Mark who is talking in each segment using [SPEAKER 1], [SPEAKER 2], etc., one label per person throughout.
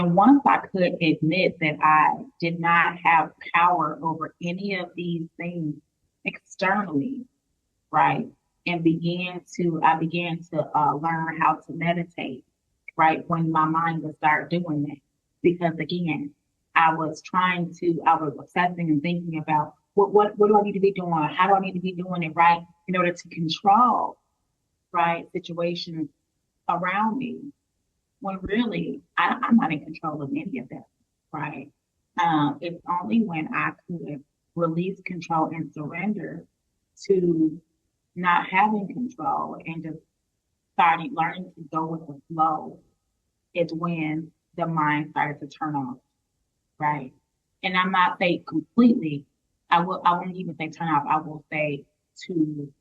[SPEAKER 1] And once I could admit that I did not have power over any of these things externally, right? And I began to learn how to meditate, right? When my mind would start doing that. Because again, I was obsessing and thinking about what do I need to be doing? How do I need to be doing it right in order to control, right, situations around me when really I'm not in control of any of that, right? It's only when I could release control and surrender to not having control and just starting learning to go with the flow is when the mind started to turn off, right? And I'm not saying completely, I won't even say turn off, I will say to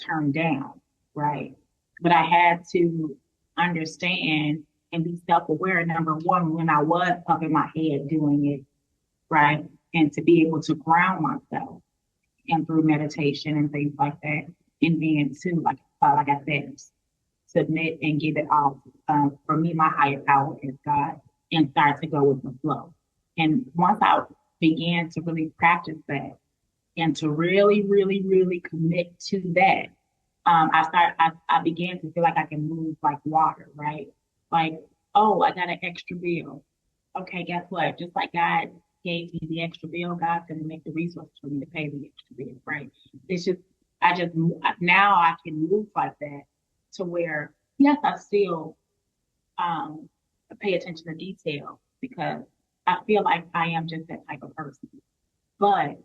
[SPEAKER 1] turn down, right? But I had to understand and be self-aware, number one, when I was up in my head doing it, right? And to be able to ground myself and through meditation and things like that. And then too, like I said, submit and give it all. For me, my higher power is God, and start to go with the flow. And once I began to really practice that and to really, really, really commit to that, I began to feel like I can move like water, right? Like, oh, I got an extra bill. Okay, guess what? Just like God gave me the extra bill, God's going to make the resources for me to pay the extra bill, right? It's just, now I can move like that to where, yes, I still um, pay attention to detail because I feel like I am just that type of person. But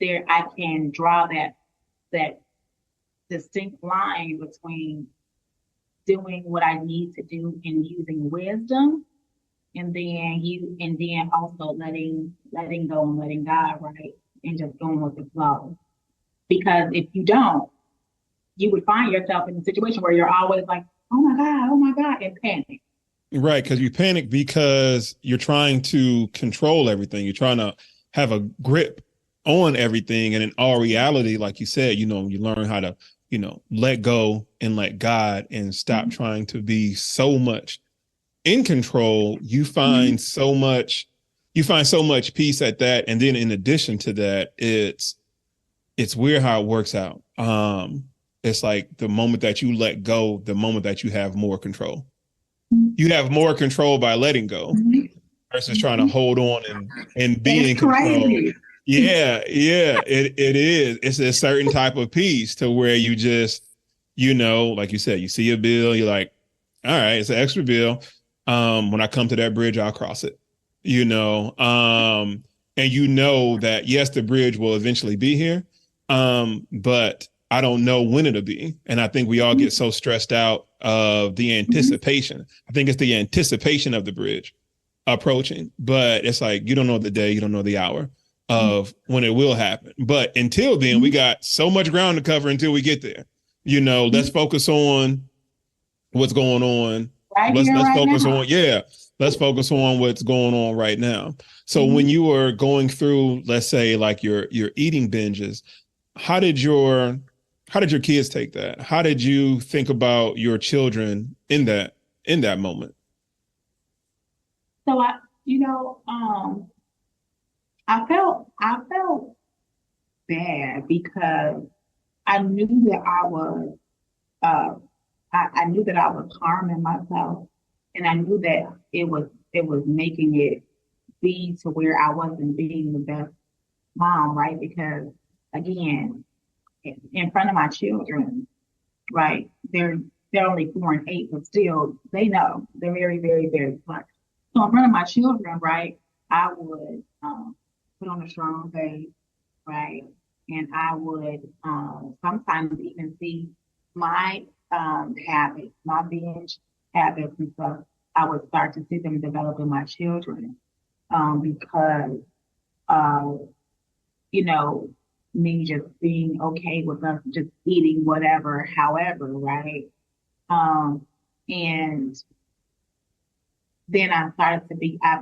[SPEAKER 1] I can draw that distinct line between doing what I need to do and using wisdom, and then also letting go and letting God, right, and just going with the flow. Because if you don't, you would find yourself in a situation where you're always like, oh my God, and panic.
[SPEAKER 2] Right, because you panic because you're trying to control everything. You're trying to have a grip on everything. And in all reality, like you said, you learn how to, let go and let God and stop
[SPEAKER 1] Mm-hmm.
[SPEAKER 2] trying to be so much in control.
[SPEAKER 1] Mm-hmm.
[SPEAKER 2] You find so much peace at that. And then in addition to that, it's weird how it works out. It's like the moment that you let go, the moment that you have more control. You have more control by letting go
[SPEAKER 1] Mm-hmm.
[SPEAKER 2] versus trying to hold on and be
[SPEAKER 1] It's
[SPEAKER 2] in control.
[SPEAKER 1] crazy.
[SPEAKER 2] Yeah, it is. It's a certain type of peace to where you just, like you said, you see a bill, you're like, all right, it's an extra bill. When I come to that bridge, I'll cross it. And you know that yes, the bridge will eventually be here. But I don't know when it'll be. And I think we all get so stressed out of the
[SPEAKER 1] Mm-hmm.
[SPEAKER 2] anticipation. I think it's the anticipation of the bridge approaching, but it's like you don't know the day, you don't know the hour of when it will happen. But until then, we
[SPEAKER 1] Mm-hmm.
[SPEAKER 2] got so much ground to cover until we get there. Let's
[SPEAKER 1] Mm-hmm.
[SPEAKER 2] focus on what's going on.
[SPEAKER 1] Right
[SPEAKER 2] Let's
[SPEAKER 1] here,
[SPEAKER 2] let's
[SPEAKER 1] right
[SPEAKER 2] focus
[SPEAKER 1] now.
[SPEAKER 2] on yeah, let's focus on what's going on right now. So when
[SPEAKER 1] Mm-hmm.
[SPEAKER 2] you were going through, let's say like your eating binges, how did your how did your kids take that? How did you think about your children in that moment?
[SPEAKER 1] So I felt bad because I knew that uh, I knew that I was harming myself, and I knew that it was making it be to where I wasn't being the best mom, right? Because again, in front of my children, right? They're only 4 and 8, but still they know they're very, very, very smart. So in front of my children, right, I would put on a strong face, right? And I would sometimes even see my habits, my binge habits and stuff. I would start to see them develop in my children because uh, you know, me just being okay with us just eating whatever, however, right? Um, and then I